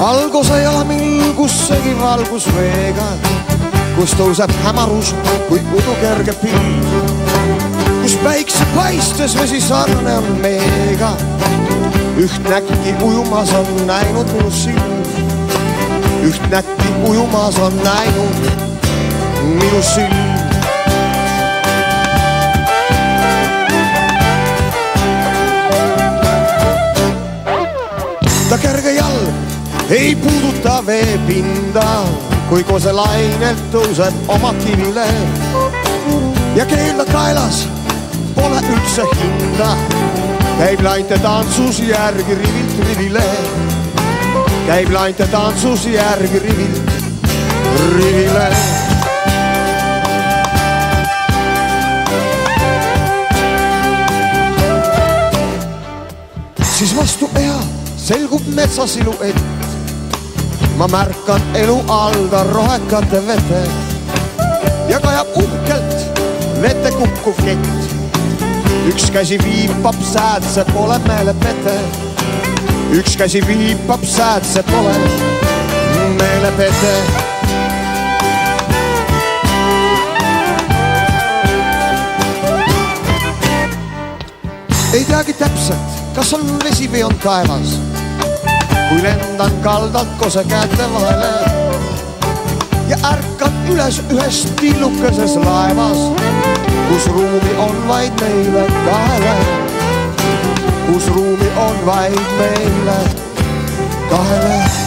Alguse jalmil, kus segi valgusveega, kus tõuseb hämarus kui udukerge pilv, kus päikse paistes vesi sarne on meega. Üht näkki ujumas on näinud minu silm, üht näkki ujumas on näinud minu silm. Ta kerge jalg ei puuduta veepinda, kui kose lainelt tõuseb oma kivile. Ja keelda kaelas pole üldse hinda, käib lainte tantsus järgi rivilt rivile. Käib lainte tantsus järgi rivilt rivile. Siis vastu ea selgub metsa siluett. Ma märkan elu alda rohekate vete ja kajab uhkelt vette kukkuv kett. Üks käsi viipab säädse pole meele pete. Üks käsi viipab säädse pole meele pete. Ei teagi täpselt, kas on vesi või on taevas, kui lendan kaldalt kose käete vahele ja ärkan üles ühes tillukeses laevas. kus ruumi on vaid meile kahele, kus ruumi on vaid meile kahele.